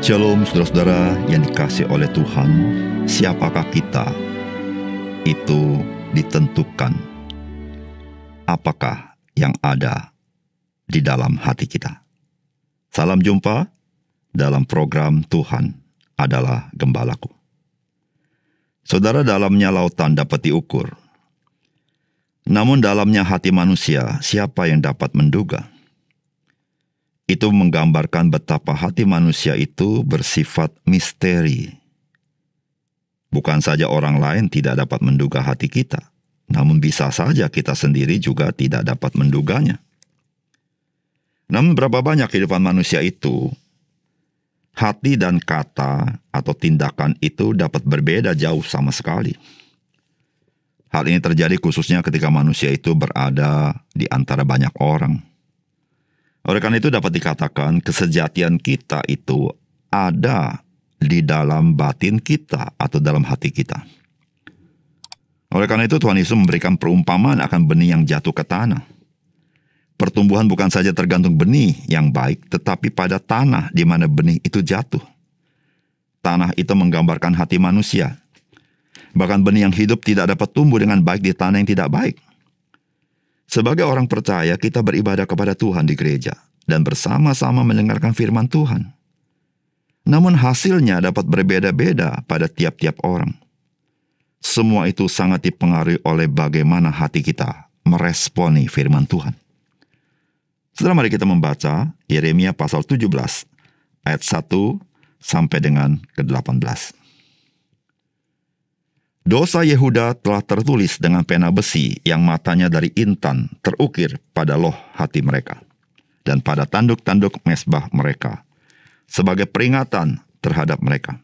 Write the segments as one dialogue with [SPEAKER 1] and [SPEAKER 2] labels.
[SPEAKER 1] Shalom saudara-saudara yang dikasihi oleh Tuhan. Siapakah kita? Itu ditentukan apakah yang ada di dalam hati kita. Salam jumpa dalam program Tuhan adalah Gembalaku. Saudara, dalamnya lautan dapat diukur, namun dalamnya hati manusia siapa yang dapat menduga? Itu menggambarkan betapa hati manusia itu bersifat misteri. Bukan saja orang lain tidak dapat menduga hati kita, namun bisa saja kita sendiri juga tidak dapat menduganya. Namun berapa banyak kehidupan manusia itu, hati dan kata atau tindakan itu dapat berbeda jauh sama sekali. Hal ini terjadi khususnya ketika manusia itu berada di antara banyak orang. Oleh karena itu dapat dikatakan kesejatian kita itu ada di dalam batin kita atau dalam hati kita. Oleh karena itu Tuhan Yesus memberikan perumpamaan akan benih yang jatuh ke tanah. Pertumbuhan bukan saja tergantung benih yang baik, tetapi pada tanah di mana benih itu jatuh. Tanah itu menggambarkan hati manusia. Bahkan benih yang hidup tidak dapat tumbuh dengan baik di tanah yang tidak baik. Sebagai orang percaya, kita beribadah kepada Tuhan di gereja dan bersama-sama mendengarkan firman Tuhan. Namun hasilnya dapat berbeda-beda pada tiap-tiap orang. Semua itu sangat dipengaruhi oleh bagaimana hati kita meresponi firman Tuhan. Setelah mari kita membaca Yeremia pasal 17 ayat 1 sampai dengan ke-18. Dosa Yehuda telah tertulis dengan pena besi yang matanya dari intan terukir pada loh hati mereka dan pada tanduk-tanduk mezbah mereka sebagai peringatan terhadap mereka.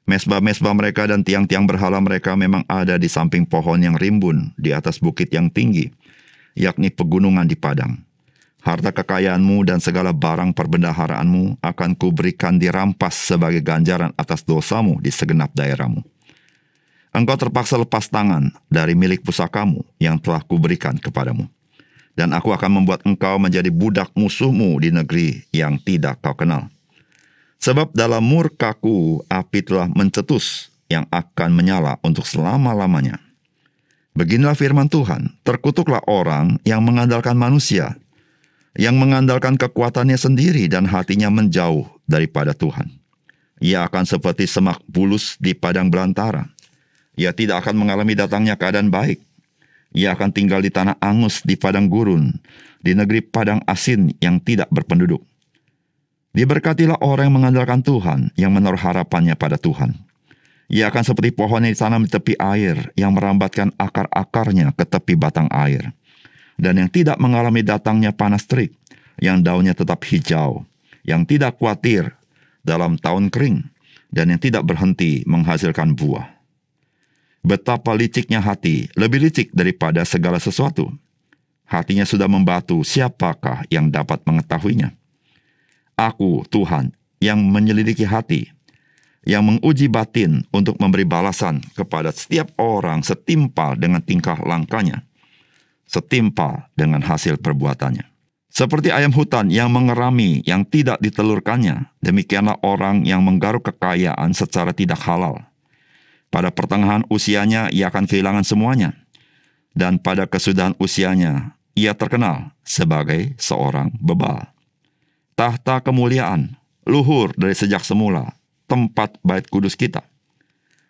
[SPEAKER 1] Mezbah-mezbah mereka dan tiang-tiang berhala mereka memang ada di samping pohon yang rimbun di atas bukit yang tinggi, yakni pegunungan di padang. Harta kekayaanmu dan segala barang perbendaharaanmu akan kuberikan dirampas sebagai ganjaran atas dosamu di segenap daerahmu. Engkau terpaksa lepas tangan dari milik pusakamu yang telah kuberikan kepadamu. Dan aku akan membuat engkau menjadi budak musuhmu di negeri yang tidak kau kenal. Sebab dalam murkaku api telah mencetus yang akan menyala untuk selama-lamanya. Beginilah firman Tuhan, terkutuklah orang yang mengandalkan manusia, yang mengandalkan kekuatannya sendiri dan hatinya menjauh daripada Tuhan. Ia akan seperti semak bulus di padang belantara. Ia tidak akan mengalami datangnya keadaan baik. Ia akan tinggal di tanah angus di padang gurun, di negeri padang asin yang tidak berpenduduk. Diberkatilah orang yang mengandalkan Tuhan, yang menaruh harapannya pada Tuhan. Ia akan seperti pohon yang ditanam di tepi air, yang merambatkan akar-akarnya ke tepi batang air, dan yang tidak mengalami datangnya panas terik, yang daunnya tetap hijau, yang tidak khawatir dalam tahun kering, dan yang tidak berhenti menghasilkan buah. Betapa liciknya hati, lebih licik daripada segala sesuatu. Hatinya sudah membatu, siapakah yang dapat mengetahuinya? Aku, Tuhan, yang menyelidiki hati, yang menguji batin untuk memberi balasan kepada setiap orang setimpal dengan tingkah langkahnya, setimpal dengan hasil perbuatannya. Seperti ayam hutan yang mengerami yang tidak ditelurkannya, demikianlah orang yang menggaruk kekayaan secara tidak halal. Pada pertengahan usianya, ia akan kehilangan semuanya. Dan pada kesudahan usianya, ia terkenal sebagai seorang bebal. Tahta kemuliaan, luhur dari sejak semula, tempat bait kudus kita.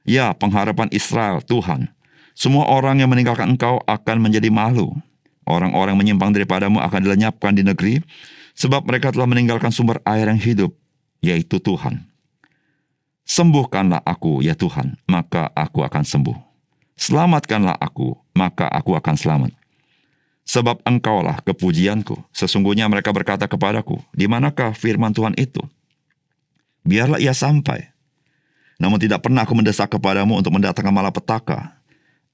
[SPEAKER 1] Ya, pengharapan Israel, Tuhan. Semua orang yang meninggalkan engkau akan menjadi malu. Orang-orang menyimpang daripadamu akan dilenyapkan di negeri, sebab mereka telah meninggalkan sumber air yang hidup, yaitu Tuhan. Sembuhkanlah aku, ya Tuhan, maka aku akan sembuh. Selamatkanlah aku, maka aku akan selamat. Sebab engkaulah kepujianku. Sesungguhnya mereka berkata kepadaku, di manakah firman Tuhan itu? Biarlah ia sampai. Namun tidak pernah aku mendesak kepadamu untuk mendatangkan malapetaka.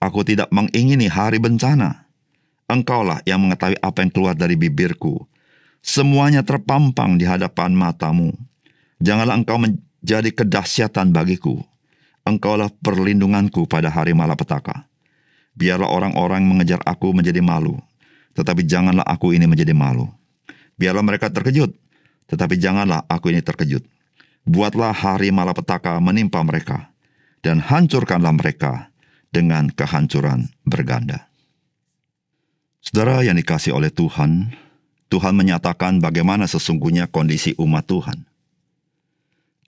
[SPEAKER 1] Aku tidak mengingini hari bencana. Engkaulah yang mengetahui apa yang keluar dari bibirku. Semuanya terpampang di hadapan matamu. Janganlah engkau jadi kedahsyatan bagiku. Engkaulah perlindunganku pada hari malapetaka. Biarlah orang-orang mengejar aku menjadi malu, tetapi janganlah aku ini menjadi malu. Biarlah mereka terkejut, tetapi janganlah aku ini terkejut. buatlah hari malapetaka menimpa mereka, dan hancurkanlah mereka dengan kehancuran berganda. Saudara yang dikasihi oleh Tuhan, Tuhan menyatakan bagaimana sesungguhnya kondisi umat Tuhan.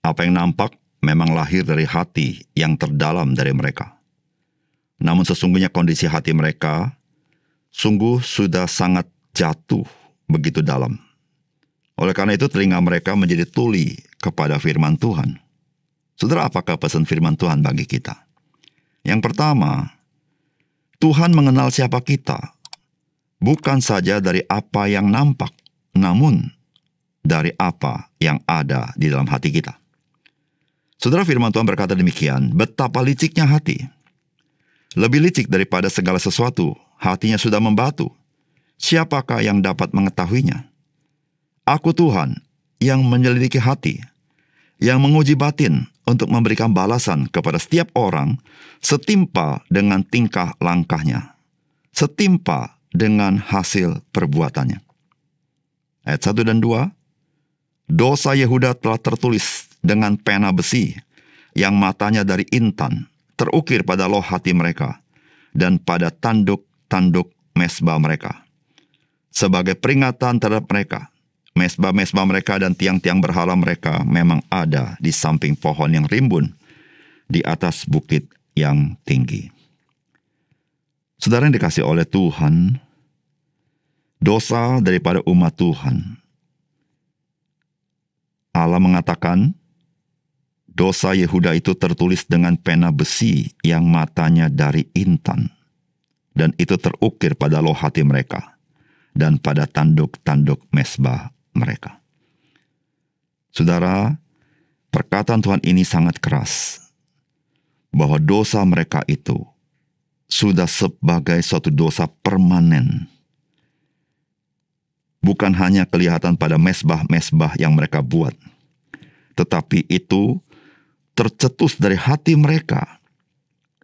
[SPEAKER 1] Apa yang nampak memang lahir dari hati yang terdalam dari mereka. Namun sesungguhnya kondisi hati mereka sungguh sudah sangat jatuh begitu dalam. Oleh karena itu telinga mereka menjadi tuli kepada firman Tuhan. Saudara, apakah pesan firman Tuhan bagi kita? Yang pertama, Tuhan mengenal siapa kita. Bukan saja dari apa yang nampak, namun dari apa yang ada di dalam hati kita. Saudara, firman Tuhan berkata demikian, betapa liciknya hati. Lebih licik daripada segala sesuatu, hatinya sudah membatu. Siapakah yang dapat mengetahuinya? Aku Tuhan yang menyelidiki hati, yang menguji batin untuk memberikan balasan kepada setiap orang setimpa dengan tingkah langkahnya, setimpa dengan hasil perbuatannya. Ayat 1 dan 2, dosa Yehuda telah tertulis dengan pena besi, yang matanya dari intan, terukir pada loh hati mereka, dan pada tanduk-tanduk mesbah mereka. Sebagai peringatan terhadap mereka, mesbah-mesbah mereka dan tiang-tiang berhala mereka memang ada di samping pohon yang rimbun, di atas bukit yang tinggi. Saudara yang dikasihi oleh Tuhan, dosa daripada umat Tuhan, Allah mengatakan, dosa Yehuda itu tertulis dengan pena besi yang matanya dari intan, dan itu terukir pada loh hati mereka, dan pada tanduk-tanduk mesbah mereka. Saudara, perkataan Tuhan ini sangat keras, bahwa dosa mereka itu sudah sebagai suatu dosa permanen. Bukan hanya kelihatan pada mesbah-mesbah yang mereka buat, tetapi itu tercetus dari hati mereka,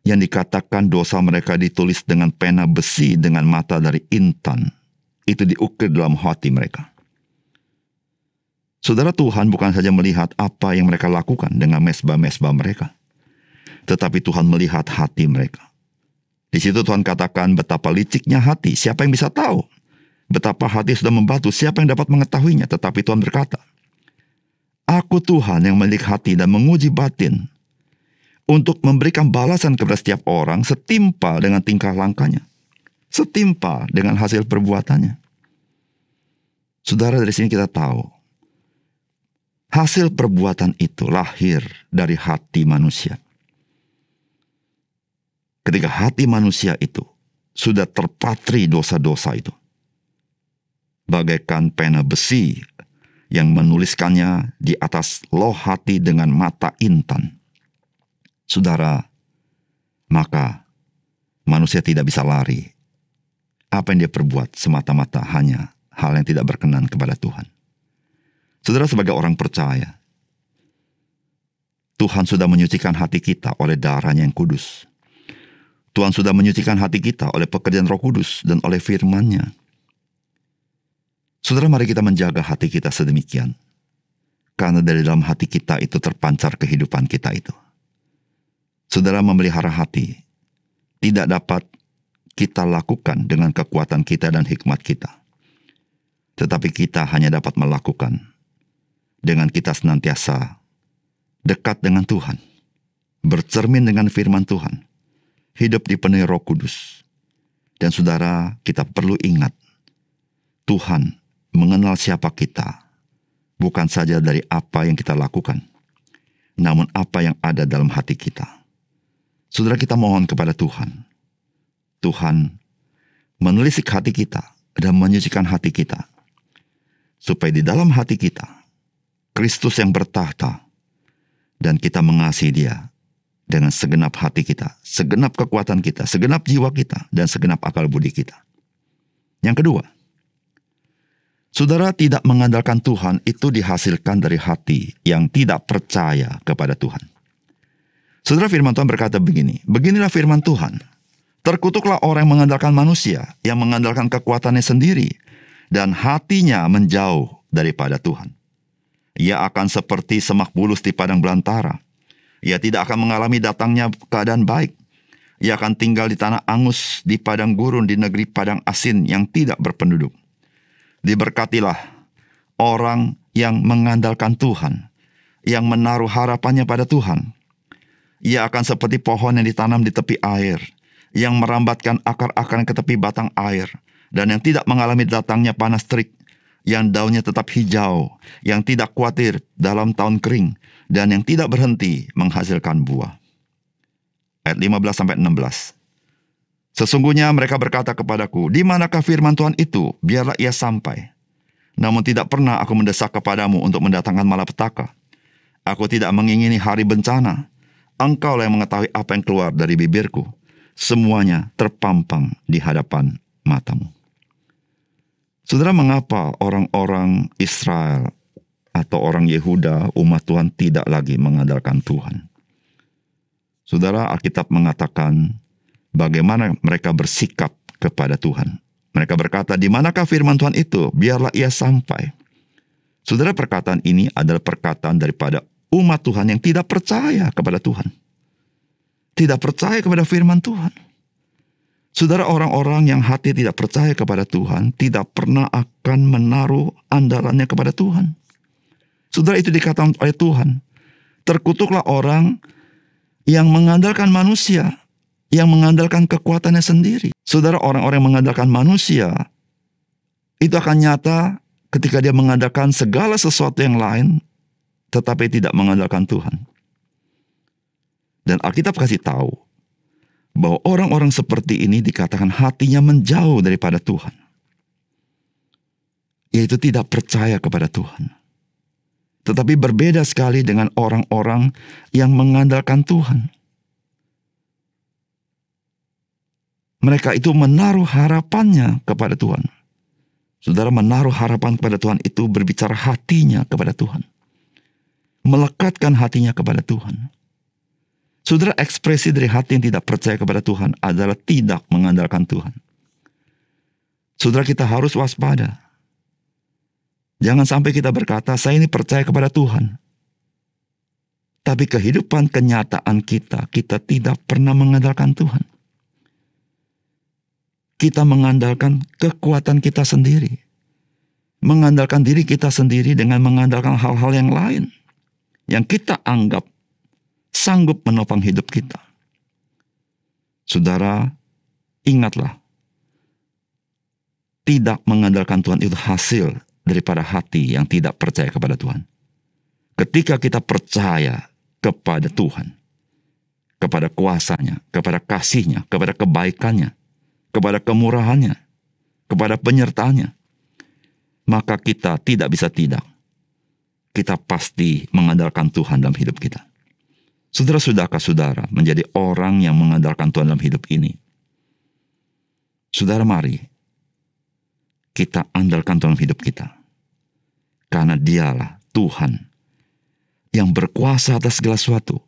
[SPEAKER 1] yang dikatakan dosa mereka ditulis dengan pena besi dengan mata dari intan. Itu diukir dalam hati mereka. Saudara, Tuhan bukan saja melihat apa yang mereka lakukan dengan mesbah-mesbah mereka, tetapi Tuhan melihat hati mereka. Di situ Tuhan katakan betapa liciknya hati, siapa yang bisa tahu? Betapa hati sudah membatu, siapa yang dapat mengetahuinya? Tetapi Tuhan berkata, Aku Tuhan yang melihat hati dan menguji batin, untuk memberikan balasan kepada setiap orang setimpa dengan tingkah langkahnya, setimpa dengan hasil perbuatannya. Saudara, dari sini kita tahu, hasil perbuatan itu lahir dari hati manusia. Ketika hati manusia itu sudah terpatri dosa-dosa itu, bagaikan pena besi yang menuliskannya di atas loh hati dengan mata intan. Saudara, maka manusia tidak bisa lari. Apa yang dia perbuat semata-mata hanya hal yang tidak berkenan kepada Tuhan. Saudara, sebagai orang percaya, Tuhan sudah menyucikan hati kita oleh darahnya yang kudus. Tuhan sudah menyucikan hati kita oleh pekerjaan Roh Kudus dan oleh firman-Nya. Saudara, mari kita menjaga hati kita sedemikian, karena dari dalam hati kita itu terpancar kehidupan kita itu. Saudara, memelihara hati tidak dapat kita lakukan dengan kekuatan kita dan hikmat kita, tetapi kita hanya dapat melakukan dengan kita senantiasa dekat dengan Tuhan, bercermin dengan firman Tuhan, hidup dipenuhi Roh Kudus. Dan saudara, kita perlu ingat, Tuhan mengenal siapa kita, bukan saja dari apa yang kita lakukan, namun apa yang ada dalam hati kita. Saudara, kita mohon kepada Tuhan. Tuhan menelisik hati kita dan menyucikan hati kita, supaya di dalam hati kita, Kristus yang bertahta, dan kita mengasihi Dia dengan segenap hati kita, segenap kekuatan kita, segenap jiwa kita, dan segenap akal budi kita. Yang kedua, saudara, tidak mengandalkan Tuhan itu dihasilkan dari hati yang tidak percaya kepada Tuhan. Saudara, firman Tuhan berkata begini, beginilah firman Tuhan, terkutuklah orang yang mengandalkan manusia, yang mengandalkan kekuatannya sendiri, dan hatinya menjauh daripada Tuhan. Ia akan seperti semak bulus di padang belantara. Ia tidak akan mengalami datangnya keadaan baik. Ia akan tinggal di tanah angus, di padang gurun, di negeri padang asin yang tidak berpenduduk. Diberkatilah orang yang mengandalkan Tuhan, yang menaruh harapannya pada Tuhan. Ia akan seperti pohon yang ditanam di tepi air, yang merambatkan akar-akarnya ke tepi batang air, dan yang tidak mengalami datangnya panas terik, yang daunnya tetap hijau, yang tidak khawatir dalam tahun kering, dan yang tidak berhenti menghasilkan buah. Ayat 15-16. Sesungguhnya mereka berkata kepadaku, di manakah firman Tuhan itu? Biarlah ia sampai. Namun tidak pernah aku mendesak kepadamu untuk mendatangkan malapetaka. Aku tidak mengingini hari bencana. Engkaulah yang mengetahui apa yang keluar dari bibirku. Semuanya terpampang di hadapan matamu. Saudara, mengapa orang-orang Israel atau orang Yehuda, umat Tuhan, tidak lagi mengandalkan Tuhan? Saudara, Alkitab mengatakan bagaimana mereka bersikap kepada Tuhan. Mereka berkata, di manakah firman Tuhan itu? Biarlah ia sampai. Saudara, perkataan ini adalah perkataan daripada umat Tuhan yang tidak percaya kepada Tuhan. Tidak percaya kepada firman Tuhan. Saudara, orang-orang yang hati tidak percaya kepada Tuhan tidak pernah akan menaruh andalannya kepada Tuhan. Saudara, itu dikatakan oleh Tuhan. Terkutuklah orang yang mengandalkan manusia, yang mengandalkan kekuatannya sendiri. Saudara, orang-orang yang mengandalkan manusia, itu akan nyata ketika dia mengandalkan segala sesuatu yang lain, tetapi tidak mengandalkan Tuhan. Dan Alkitab kasih tahu bahwa orang-orang seperti ini dikatakan hatinya menjauh daripada Tuhan, yaitu tidak percaya kepada Tuhan. Tetapi berbeda sekali dengan orang-orang yang mengandalkan Tuhan. Mereka itu menaruh harapannya kepada Tuhan. Saudara, menaruh harapan kepada Tuhan itu berbicara hatinya kepada Tuhan. Melekatkan hatinya kepada Tuhan. Saudara, ekspresi dari hati yang tidak percaya kepada Tuhan adalah tidak mengandalkan Tuhan. Saudara, kita harus waspada. Jangan sampai kita berkata, saya ini percaya kepada Tuhan. Tapi kehidupan kenyataan kita tidak pernah mengandalkan Tuhan. Kita mengandalkan kekuatan kita sendiri. Mengandalkan diri kita sendiri dengan mengandalkan hal-hal yang lain. Yang kita anggap sanggup menopang hidup kita. Saudara, ingatlah. Tidak mengandalkan Tuhan itu hasil daripada hati yang tidak percaya kepada Tuhan. Ketika kita percaya kepada Tuhan, kepada kuasanya, kepada kasihnya, kepada kebaikannya, kepada kemurahannya, kepada penyertaannya, maka kita tidak bisa tidak. Kita pasti mengandalkan Tuhan dalam hidup kita. Saudara, sudahkah saudara menjadi orang yang mengandalkan Tuhan dalam hidup ini? Saudara, mari kita andalkan Tuhan dalam hidup kita. Karena dialah Tuhan yang berkuasa atas segala sesuatu.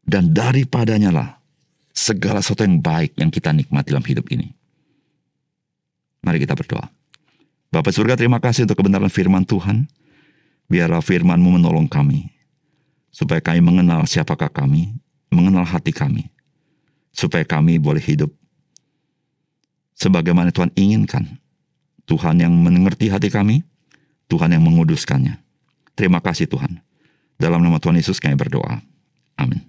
[SPEAKER 1] Dan daripadanya lah segala sesuatu yang baik yang kita nikmati dalam hidup ini. Mari kita berdoa. Bapa surga, terima kasih untuk kebenaran firman Tuhan. Biarlah firman-Mu menolong kami. Supaya kami mengenal siapakah kami, mengenal hati kami. Supaya kami boleh hidup sebagaimana Tuhan inginkan. Tuhan yang mengerti hati kami, Tuhan yang menguduskannya. Terima kasih Tuhan. Dalam nama Tuhan Yesus kami berdoa. Amin.